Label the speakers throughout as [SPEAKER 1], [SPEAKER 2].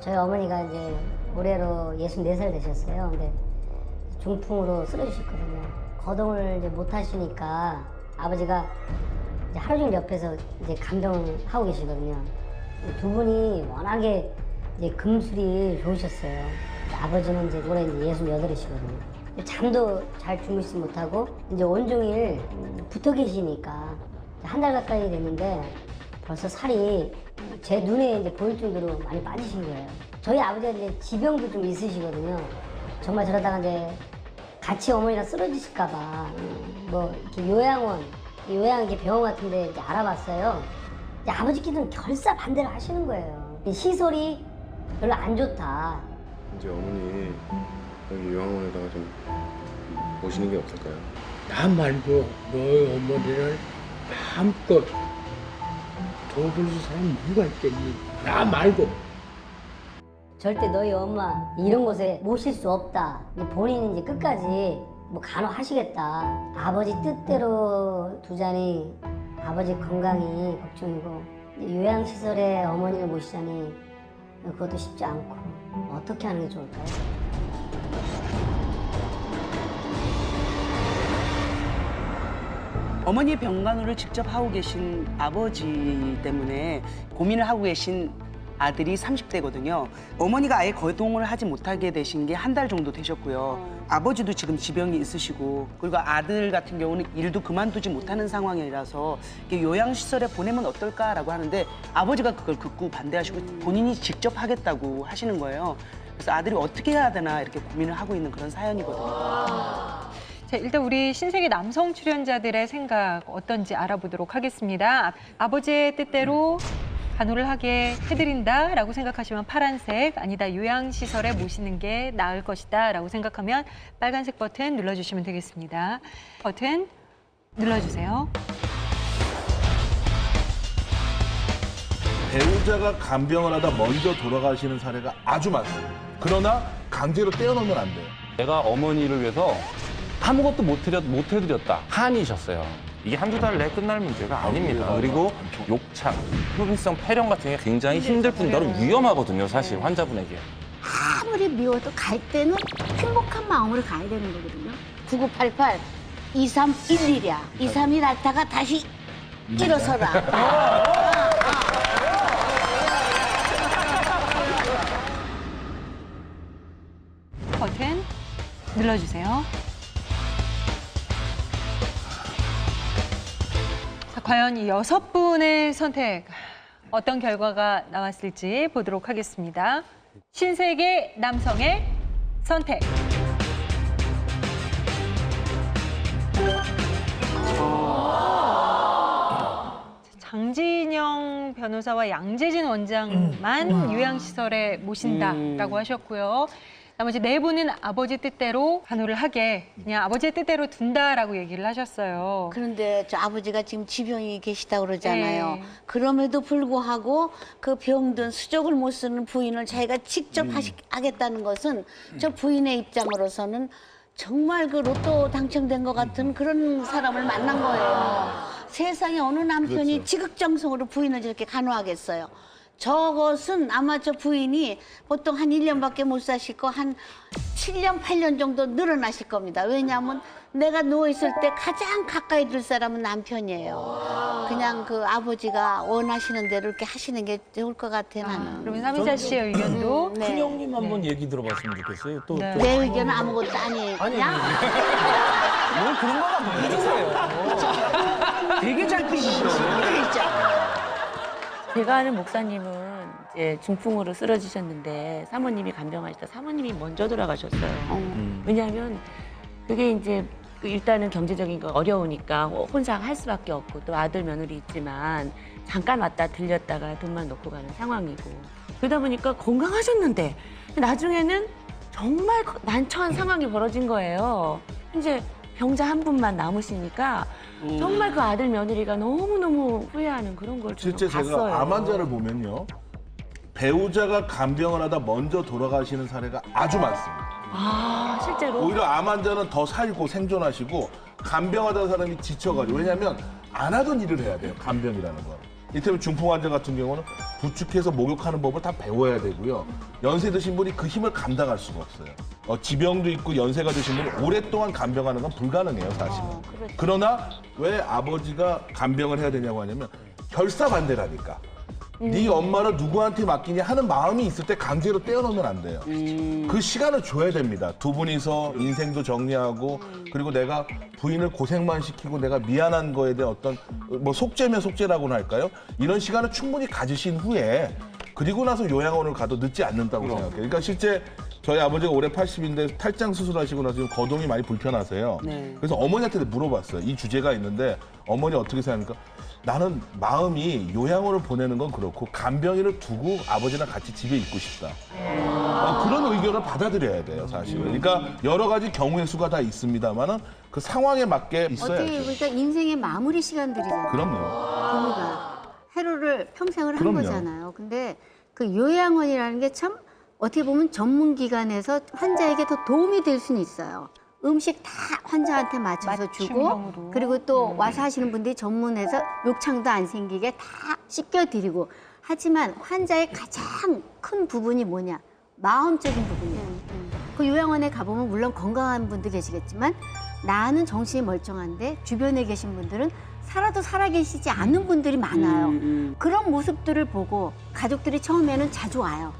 [SPEAKER 1] 저희 어머니가 이제 올해로 64살 되셨어요. 근데 중풍으로 쓰러지셨거든요. 거동을 이제 못 하시니까 아버지가 이제 하루 종일 옆에서 이제 간병하고 계시거든요. 두 분이 워낙에 이제 금술이 좋으셨어요. 아버지는 이제 올해 이제 68이시거든요. 잠도 잘 주무시지 못하고 이제 온종일 붙어 계시니까 한 달 가까이 됐는데 벌써 살이 제 눈에 이제 보일 정도로 많이 빠지신 거예요. 저희 아버지가 이제 지병도 좀 있으시거든요. 정말 저러다가 이제 같이 어머니랑 쓰러지실까봐 뭐 이렇게 요양 이제 병원 같은데 이제 알아봤어요. 이제 아버지께서는 결사 반대를 하시는 거예요. 이 시설이 별로 안 좋다.
[SPEAKER 2] 이제 어머니 여기 요양원에다가 좀 모시는 게 없을까요?
[SPEAKER 3] 나 말고 너희 어머니를 마음껏 도와줄 사람 누가 있겠니? 나 말고.
[SPEAKER 1] 절대 너희 엄마 이런 곳에 모실 수 없다. 본인이 이제 끝까지 뭐 간호하시겠다. 아버지 뜻대로 두자니 아버지 건강이 걱정이고 요양시설에 어머니를 모시자니 그것도 쉽지 않고 어떻게 하는 게 좋을까요?
[SPEAKER 4] 어머니 병간호를 직접 하고 계신 아버지 때문에 고민을 하고 계신 아들이 30대거든요. 어머니가 아예 거동을 하지 못하게 되신 게 한 달 정도 되셨고요. 아버지도 지금 지병이 있으시고 그리고 아들 같은 경우는 일도 그만두지 못하는 상황이라서 요양시설에 보내면 어떨까라고 하는데 아버지가 그걸 극구 반대하시고 본인이 직접 하겠다고 하시는 거예요. 그래서 아들이 어떻게 해야 되나 이렇게 고민을 하고 있는 그런 사연이거든요.
[SPEAKER 5] 자, 일단 우리 신세계 남성 출연자들의 생각 어떤지 알아보도록 하겠습니다. 아버지의 뜻대로 간호를 하게 해드린다라고 생각하시면 파란색, 아니다 요양시설에 모시는 게 나을 것이다 라고 생각하면 빨간색 버튼 눌러주시면 되겠습니다. 버튼 눌러주세요.
[SPEAKER 6] 배우자가 간병을 하다 먼저 돌아가시는 사례가 아주 많습니다. 그러나 강제로 떼어놓으면 안 돼요.
[SPEAKER 7] 내가 어머니를 위해서 아무것도 못 해드렸다. 한이셨어요. 이게 한두 달 내에 끝날 문제가 아닙니다. 그리고 욕창, 흡인성 폐렴 같은 게 굉장히 힘들 뿐더러 위험하거든요, 사실 환자분에게.
[SPEAKER 8] 아무리 미워도 갈 때는 행복한 마음으로 가야 되는 거거든요. 9988 2311이야. 23일 왔다가 다시 일어서라.
[SPEAKER 5] 버튼 눌러주세요. 자, 과연 이 6분의 선택 어떤 결과가 나왔을지 보도록 하겠습니다. 신세계 남성의 선택. 장진영 변호사와 양재진 원장만 요양시설에 모신다라고 하셨고요. 나머지 4분은 아버지 뜻대로 간호를 하게 그냥 아버지의 뜻대로 둔다라고 얘기를 하셨어요.
[SPEAKER 8] 그런데 저 아버지가 지금 지병이 계시다고 그러잖아요.
[SPEAKER 5] 네.
[SPEAKER 8] 그럼에도 불구하고 그 병든 수족을 못 쓰는 부인을 자기가 직접 하겠다는 것은 저 부인의 입장으로서는 정말 그 로또 당첨된 것 같은 그런 사람을 만난 거예요. 세상에 어느 남편이
[SPEAKER 6] 그렇죠.
[SPEAKER 8] 지극정성으로 부인을 저렇게 간호하겠어요. 저것은 아마 저 부인이 보통 한 1년밖에 못 사실 거 한 7년, 8년 정도 늘어나실 겁니다. 왜냐하면 내가 누워있을 때 가장 가까이 들 사람은 남편이에요. 그냥 그 아버지가 원하시는 대로 이렇게 하시는 게 좋을 것 같아, 나는.
[SPEAKER 5] 그러면 삼희자 씨의 의견도
[SPEAKER 8] 네.
[SPEAKER 9] 큰형님 한번 얘기 들어봤으면 좋겠어요. 또,
[SPEAKER 5] 네.
[SPEAKER 9] 또.
[SPEAKER 8] 내 의견은 아무것도 아니냐?
[SPEAKER 4] 뭘 그런 거만 보여주세요. 되게 잘 크시죠.
[SPEAKER 10] 제가 아는 목사님은 이제 중풍으로 쓰러지셨는데 사모님이 간병하시다 사모님이 먼저 돌아가셨어요. 왜냐하면 그게 이제 일단은 경제적인 거 어려우니까 혼자 할 수밖에 없고 또 아들 며느리 있지만 잠깐 왔다 들렸다가 돈만 놓고 가는 상황이고 그러다 보니까 건강하셨는데 나중에는 정말 난처한 상황이 벌어진 거예요. 이제 병자 한 분만 남으시니까 정말 그 아들 며느리가 너무너무 후회하는 그런 걸 저는
[SPEAKER 6] 실제
[SPEAKER 10] 봤어요.
[SPEAKER 6] 제가 암 환자를 보면요. 배우자가 간병을 하다 먼저 돌아가시는 사례가 아주 많습니다.
[SPEAKER 10] 아, 실제로?
[SPEAKER 6] 오히려 암 환자는 더 살고 생존하시고 간병하다 사람이 지쳐가지고 왜냐하면 안 하던 일을 해야 돼요. 간병이라는 건. 이태원 중풍 환자 같은 경우는 부축해서 목욕하는 법을 다 배워야 되고요. 연세 드신 분이 그 힘을 감당할 수가 없어요. 지병도 있고 연세가 드신 분이 오랫동안 간병하는 건 불가능해요, 사실은. 그러나 왜 아버지가 간병을 해야 되냐고 하냐면 결사반대라니까. 네 엄마를 누구한테 맡기냐 하는 마음이 있을 때 강제로 떼어놓으면 안 돼요. 그 시간을 줘야 됩니다. 두 분이서 인생도 정리하고 그리고 내가 부인을 고생만 시키고 내가 미안한 거에 대한 어떤 뭐 속죄면 속죄라고는 할까요? 이런 시간을 충분히 가지신 후에 그리고 나서 요양원을 가도 늦지 않는다고 생각해요. 그러니까 실제 저희 아버지가 올해 80인데 탈장 수술하시고 나서 지금 거동이 많이 불편하세요.
[SPEAKER 4] 네.
[SPEAKER 6] 그래서 어머니한테 물어봤어요. 이 주제가 있는데 어머니 어떻게 생각합니까? 나는 마음이 요양원을 보내는 건 그렇고 간병인을 두고 아버지랑 같이 집에 있고 싶다. 그런 의견을 받아들여야 돼요, 사실은. 그러니까 여러 가지 경우의 수가 다 있습니다만은 그 상황에 맞게
[SPEAKER 8] 어떻게
[SPEAKER 6] 있어야죠.
[SPEAKER 8] 보니까 인생의 마무리 시간들이잖아요.
[SPEAKER 6] 그럼요.
[SPEAKER 8] 부모가 해로를 평생을 한
[SPEAKER 6] 그럼요.
[SPEAKER 8] 거잖아요. 근데 그 요양원이라는 게 참 어떻게 보면 전문 기관에서 환자에게 더 도움이 될 수는 있어요. 음식 다 환자한테 맞춰서 주고
[SPEAKER 5] 맞춤형으로.
[SPEAKER 8] 그리고 또 와서 하시는 분들이 전문해서 욕창도 안 생기게 다 씻겨드리고 하지만 환자의 가장 큰 부분이 뭐냐? 마음적인 부분이에요. 그 요양원에 가보면 물론 건강한 분도 계시겠지만 나는 정신이 멀쩡한데 주변에 계신 분들은 살아도 살아계시지 않는 분들이 많아요. 그런 모습들을 보고 가족들이 처음에는 자주 와요.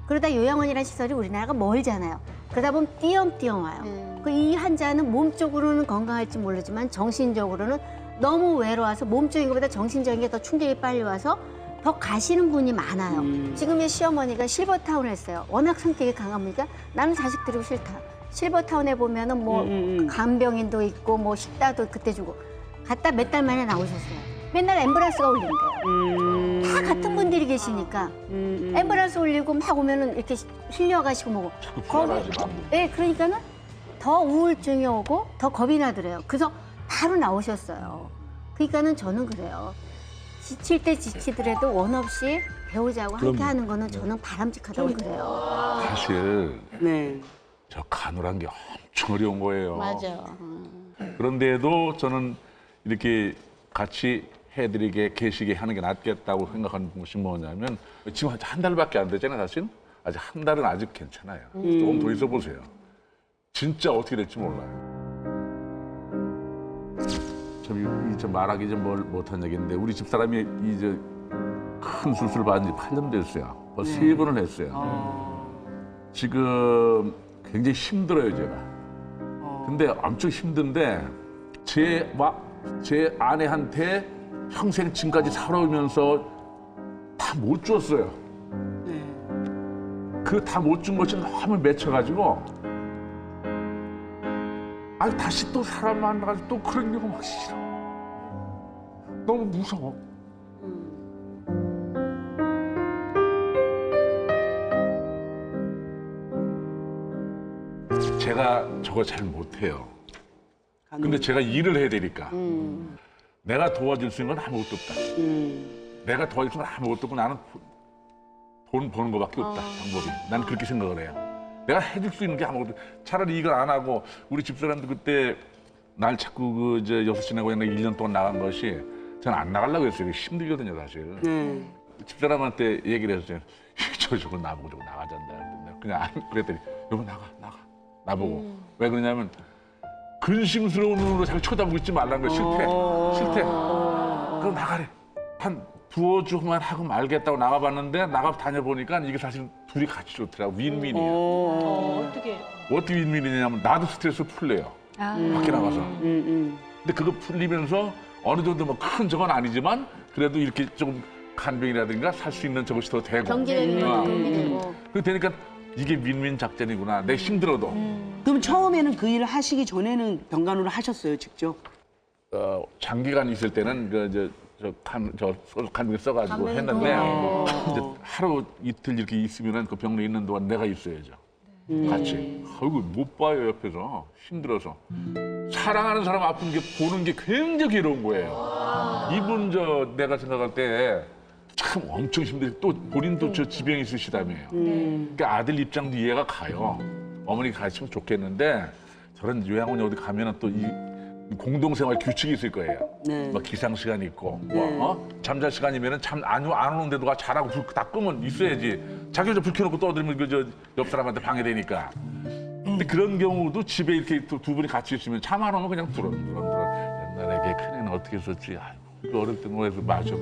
[SPEAKER 8] 그러다 요양원이라는 시설이 우리나라가 멀잖아요. 그러다 보면 띄엄띄엄 와요. 그 이 환자는 몸적으로는 건강할지 모르지만 정신적으로는 너무 외로워서 몸적인 것보다 정신적인 게 더 충격이 빨리 와서 더 가시는 분이 많아요. 지금의 시어머니가 실버타운을 했어요. 워낙 성격이 강한 분이니까 나는 자식 데리고 싫다. 실버타운에 보면은 뭐 간병인도 있고 뭐 식다도 그때 주고 갔다 몇 달 만에 나오셨어요. 맨날 앰뷸런스가 올린대요. 다 같은 분들이 계시니까 앰뷸런스 올리고 막 오면은 이렇게 실려가시고 뭐고. 네, 그러니까는 더 우울증이 오고 더 겁이 나더래요. 그래서 바로 나오셨어요. 그러니까는 저는 그래요. 지칠 때 지치더라도 원 없이 배우자하고 함께 하는 거는 저는 바람직하다고 그래요.
[SPEAKER 11] 사실
[SPEAKER 4] 네.
[SPEAKER 11] 저 간호란 게 엄청 어려운 거예요.
[SPEAKER 8] 맞아.
[SPEAKER 11] 그런데도 저는 이렇게 같이 해드리게 계시게 하는 게 낫겠다고 생각하는 것이 뭐냐면 지금 한 달밖에 안 됐잖아요, 사실. 아직 한 달은 아직 괜찮아요. 조금 더 있어 보세요. 진짜 어떻게 될지 몰라요. 참 말하기 좀 못한 얘기인데 우리 집사람이 이제 큰 수술을 받은 지 8년 됐어요. 벌써 3번을 했어요. 지금 굉장히 힘들어요, 제가. 근데 엄청 힘든데 제 아내한테 평생 지금까지 살아오면서 다 못 줬어요. 그 다 못 준 것이 너무 맺혀가지고 다시 또 사람 만나가지고 또 그런 경우 막 싫어. 너무 무서워. 제가 저거 잘 못해요. 근데 제가 일을 해야 되니까. 내가 도와줄 수 있는 건 아무것도 없다. 내가 도와줄 수 있는 건 아무것도 없고 나는 돈 버는 것밖에 없다, 방법이. 난 그렇게 생각을 해요. 내가 해줄 수 있는 게 아무것도 차라리 이걸 안 하고 우리 집사람도 그때 날 자꾸 저 6시 내고 1년 동안 나간 것이 저는 안 나가려고 했어요. 힘들거든요, 사실. 집사람한테 얘기를 했어요. 저거 나보고 저거 나가잔다. 그냥 그랬더니 여보 나보고. 왜 그러냐면 근심스러운 눈으로 자꾸 쳐다보고 있지 말라는 거 싫대. 그럼 나가래. 한 두어 주만 하고 말겠다고 나가봤는데 다녀보니까 이게 사실 둘이 같이 좋더라고. 윈윈이에요. 어떻게 윈윈이냐면 나도 스트레스 풀려요. 밖에 나가서. 근데 그거 풀리면서 어느 정도 뭐 큰 저건 아니지만 그래도 이렇게 좀 간병이라든가 살 수 있는 저것이 더 되고.
[SPEAKER 8] 경제적인 것도 도움이 되고.
[SPEAKER 11] 그렇게 되니까 이게 윈윈 작전이구나. 내가 힘들어도.
[SPEAKER 4] 그럼 처음에는 그 일을 하시기 전에는 병간호를 하셨어요, 직접?
[SPEAKER 11] 장기간 있을 때는 간병 써가지고 했는데 이제 하루 이틀 이렇게 있으면은 그 병원에 있는 동안 내가 있어야죠. 같이. 아이고 못 봐요 옆에서 힘들어서. 사랑하는 사람 아픈 게 보는 게 굉장히 괴로운 거예요. 이분 내가 생각할 때 참 엄청 힘들고 또 본인도 저 지병이 있으시다며요. 그러니까 아들 입장도 이해가 가요. 어머니가 가시면 좋겠는데 저런 요양원에 어디 가면은 또 공동생활 규칙이 있을 거예요.
[SPEAKER 4] 네.
[SPEAKER 11] 뭐 기상 시간이 있고,
[SPEAKER 4] 네.
[SPEAKER 11] 잠잘 시간이면은 잠 안 오는데 누가 자라고 불 다 끄면 있어야지. 자기 혼자 불 켜놓고 떠들면 그 옆 사람한테 방해되니까. 근데 그런 경우도 집에 이렇게 두 분이 같이 있으면 잠 안 오면 그냥 두런. 옛날에 걔 큰애는 어떻게 썼지? 아이고, 어릴 때 노래도 맞아.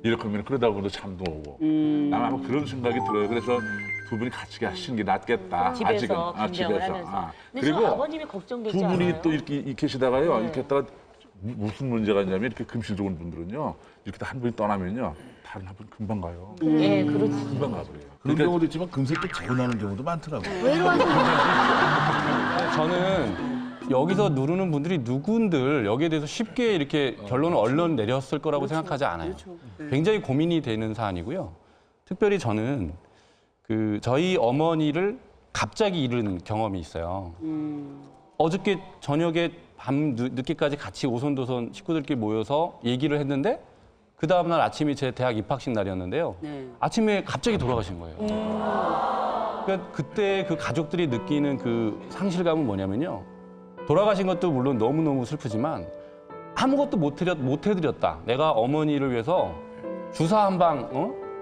[SPEAKER 11] 이렇게 하면 그러다 보면 잠도 오고. 나는 아마 그런 생각이 들어요. 그래서 두 분이 같이 하시는 게 낫겠다.
[SPEAKER 10] 집에서
[SPEAKER 11] 아직은.
[SPEAKER 10] 감정을 하면서. 근데
[SPEAKER 11] 그리고
[SPEAKER 10] 저 아버님이 걱정되지
[SPEAKER 11] 두 분이
[SPEAKER 10] 않아요?
[SPEAKER 11] 또 이렇게 계시다가요. 이렇게 했다가 무슨 문제가 있냐면 이렇게 금실 좋은 분들은요. 이렇게 한 분이 떠나면요. 다른 한 분 금방 가요.
[SPEAKER 10] 예, 그렇지.
[SPEAKER 11] 금방 가버려요.
[SPEAKER 6] 그런 경우도 있지만 금세 또 재혼하는 경우도 많더라고요.
[SPEAKER 7] 저는 여기서 누르는 분들이 누군들 여기에 대해서 쉽게 이렇게 결론을 얼른 내렸을 거라고 생각하지 않아요. 굉장히 고민이 되는 사안이고요. 특별히 저는 저희 어머니를 갑자기 잃은 경험이 있어요. 어저께 저녁에 밤 늦게까지 같이 오손도손 식구들끼리 모여서 얘기를 했는데 그 다음날 아침이 제 대학 입학식 날이었는데요.
[SPEAKER 4] 네.
[SPEAKER 7] 아침에 갑자기 돌아가신 거예요. 그러니까 그때 그 가족들이 느끼는 그 상실감은 뭐냐면요. 돌아가신 것도 물론 너무너무 슬프지만 아무것도 못 해드렸다. 내가 어머니를 위해서 주사 한 방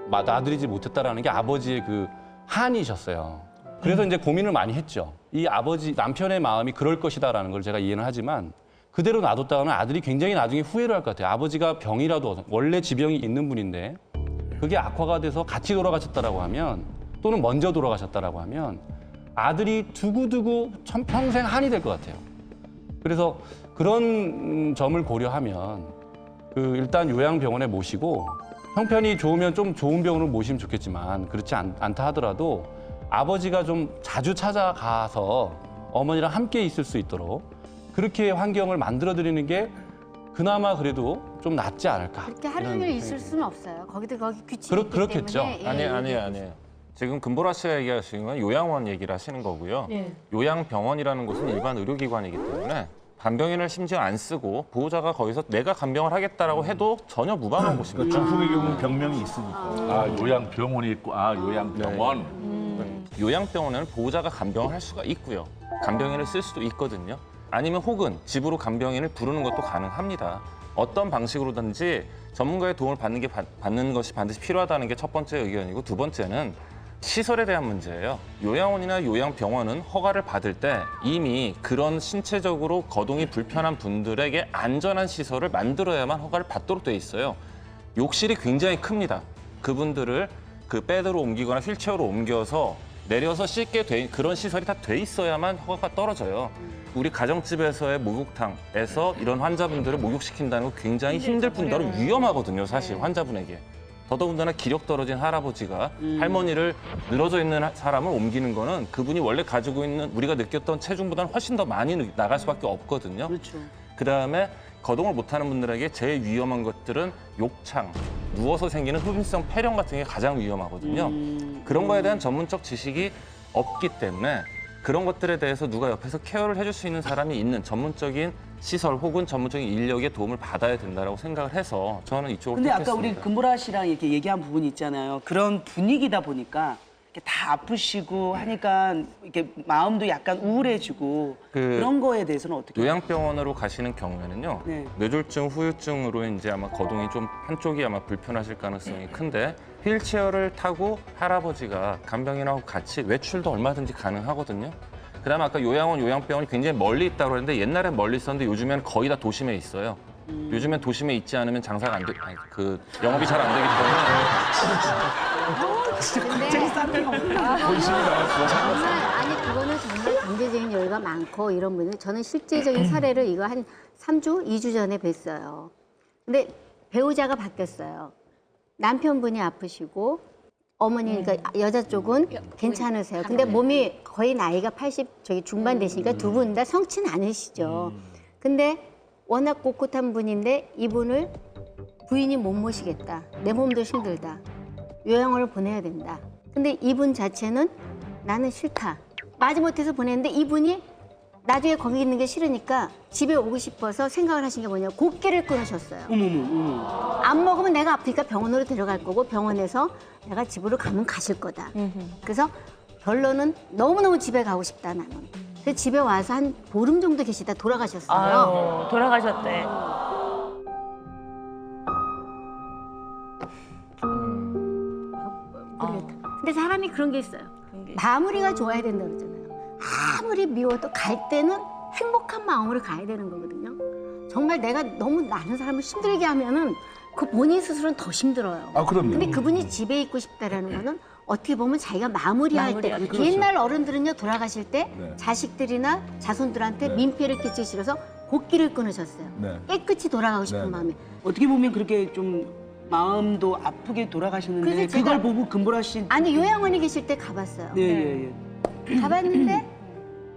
[SPEAKER 7] 놔드리지 못했다라는 게 아버지의 그 한이셨어요. 그래서 이제 고민을 많이 했죠. 이 아버지, 남편의 마음이 그럴 것이다라는 걸 제가 이해는 하지만 그대로 놔뒀다가는 아들이 굉장히 나중에 후회를 할 것 같아요. 아버지가 병이라도 원래 지병이 있는 분인데 그게 악화가 돼서 같이 돌아가셨다라고 하면 또는 먼저 돌아가셨다라고 하면 아들이 두고두고 평생 한이 될 것 같아요. 그래서 그런 점을 고려하면 일단 요양병원에 모시고 형편이 좋으면 좀 좋은 병원을 모시면 좋겠지만 그렇지 않다 하더라도 아버지가 좀 자주 찾아가서 어머니랑 함께 있을 수 있도록 그렇게 환경을 만들어드리는 게 그나마 그래도 좀 낫지 않을까.
[SPEAKER 12] 그렇게 하루 종일 있을 수는 없어요. 거기 규칙이 있기
[SPEAKER 7] 그렇겠죠.
[SPEAKER 12] 때문에. 예.
[SPEAKER 7] 아니에요.
[SPEAKER 9] 지금 금보라 씨가 얘기하시는 건 요양원 얘기를 하시는 거고요.
[SPEAKER 5] 예.
[SPEAKER 9] 요양병원이라는 곳은 일반 의료기관이기 때문에 간병인을 심지어 안 쓰고 보호자가 거기서 내가 간병을 하겠다라고 해도 전혀 무방한 곳입니다.
[SPEAKER 6] 중풍의 경우는 병명이 있으니까.
[SPEAKER 11] 요양병원이 있고, 요양병원.
[SPEAKER 9] 요양병원에는 보호자가 간병을 할 수가 있고요. 간병인을 쓸 수도 있거든요. 아니면 혹은 집으로 간병인을 부르는 것도 가능합니다. 어떤 방식으로든지 전문가의 도움을 받는 것이 반드시 필요하다는 게 첫 번째 의견이고 두 번째는 시설에 대한 문제예요. 요양원이나 요양병원은 허가를 받을 때 이미 그런 신체적으로 거동이 불편한 분들에게 안전한 시설을 만들어야만 허가를 받도록 돼 있어요. 욕실이 굉장히 큽니다. 그분들을 그 베드로 옮기거나 휠체어로 옮겨서 내려서 씻게 된 그런 시설이 다 돼 있어야만 허가가 떨어져요. 우리 가정집에서의 목욕탕에서 이런 환자분들을 목욕시킨다는 거 굉장히 힘들 뿐더러 위험하거든요, 사실 환자분에게. 더더군다나 기력 떨어진 할아버지가 할머니를 늘어져 있는 사람을 옮기는 거는 그분이 원래 가지고 있는 우리가 느꼈던 체중보다는 훨씬 더 많이 나갈 수밖에 없거든요.
[SPEAKER 4] 그렇죠.
[SPEAKER 9] 그다음에 거동을 못하는 분들에게 제일 위험한 것들은 욕창, 누워서 생기는 흡인성 폐렴 같은 게 가장 위험하거든요. 그런 거에 대한 전문적 지식이 없기 때문에 그런 것들에 대해서 누가 옆에서 케어를 해줄 수 있는 사람이 있는 전문적인 시설 혹은 전문적인 인력의 도움을 받아야 된다고 생각을 해서 저는 이쪽으로
[SPEAKER 4] 근데 아까
[SPEAKER 9] 택했습니다.
[SPEAKER 4] 우리 금보라 씨랑 이렇게 얘기한 부분이 있잖아요. 그런 분위기다 보니까 이렇게 다 아프시고 하니까 이렇게 마음도 약간 우울해지고 그런 거에 대해서는 어떻게?
[SPEAKER 9] 요양병원으로 가시는 경우에는요.
[SPEAKER 4] 네.
[SPEAKER 9] 뇌졸중, 후유증으로 이제 아마 거동이 좀 한쪽이 아마 불편하실 가능성이 큰데 휠체어를 타고 할아버지가 간병인하고 같이 외출도 얼마든지 가능하거든요. 그다음에 아까 요양원, 요양병원이 굉장히 멀리 있다고 그랬는데 옛날엔 멀리 있었는데 요즘에는 거의 다 도심에 있어요. 요즘엔 도심에 있지 않으면 장사가 안 돼, 영업이 잘 안 되기 때문에.
[SPEAKER 12] 아니 그거는 정말 경제적인 여유가 많고 이런 분은 저는 실제적인 사례를 이거 한 3주, 2주 전에 뵀어요. 근데 배우자가 바뀌었어요. 남편분이 아프시고 어머니, 그러니까 여자 쪽은 괜찮으세요. 근데 몸이 거의 나이가 80 중반 되시니까 두 분 다 성취는 않으시죠. 근데 워낙 꼿꼿한 분인데 이분을 부인이 못 모시겠다. 내 몸도 힘들다. 요양원을 보내야 된다. 근데 이분 자체는 나는 싫다. 마지못해서 보냈는데 이분이 나중에 거기 있는 게 싫으니까 집에 오고 싶어서 생각을 하신 게 뭐냐. 곡기를 끊으셨어요. 안 먹으면 내가 아프니까 병원으로 데려갈 거고 병원에서 내가 집으로 가면 가실 거다. 그래서 결론은 너무너무 집에 가고 싶다 나는. 근데 집에 와서 한 보름 정도 계시다 돌아가셨어요.
[SPEAKER 10] 아유, 돌아가셨대.
[SPEAKER 12] 모르겠다. 근데 사람이 그런 게 있어요. 마무리가 좋아야 된다 그러잖아요. 아무리 미워도 갈 때는 행복한 마음으로 가야 되는 거거든요. 정말 내가 너무 많은 사람을 힘들게 하면은 그 본인 스스로는 더 힘들어요.
[SPEAKER 6] 아, 그럼요.
[SPEAKER 12] 근데 그분이 집에 있고 싶다라는 거는 어떻게 보면 자기가 마무리할 때
[SPEAKER 10] 마무리하기.
[SPEAKER 6] 그렇죠.
[SPEAKER 12] 옛날 어른들은요 돌아가실 때
[SPEAKER 6] 네.
[SPEAKER 12] 자식들이나 자손들한테
[SPEAKER 6] 네.
[SPEAKER 12] 민폐를 끼치기 싫어서 곡기를 끊으셨어요.
[SPEAKER 6] 네.
[SPEAKER 12] 깨끗이 돌아가고 싶은
[SPEAKER 6] 네.
[SPEAKER 12] 마음에.
[SPEAKER 4] 어떻게 보면 그렇게 좀 마음도 아프게 돌아가셨는데
[SPEAKER 12] 그래서
[SPEAKER 4] 그걸
[SPEAKER 12] 제가-
[SPEAKER 4] 보고 금보라 씨
[SPEAKER 12] 아니 요양원에 계실 때 가봤어요.
[SPEAKER 4] 네, 예, 예.
[SPEAKER 12] 가봤는데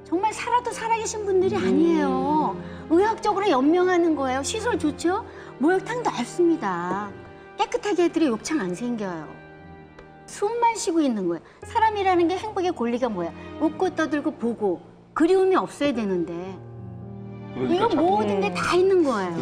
[SPEAKER 12] 정말 살아도 살아계신 분들이 아니에요. 의학적으로 연명하는 거예요. 시설 좋죠? 목욕탕 넓습니다. 깨끗하게 애들이 욕창 안 생겨요. 숨만 쉬고 있는 거예요. 사람이라는 게 행복의 권리가 뭐야? 웃고 떠들고 보고 그리움이 없어야 되는데
[SPEAKER 11] 그러니까
[SPEAKER 12] 이거
[SPEAKER 11] 자꾸
[SPEAKER 12] 모든 게 다 있는 거예요.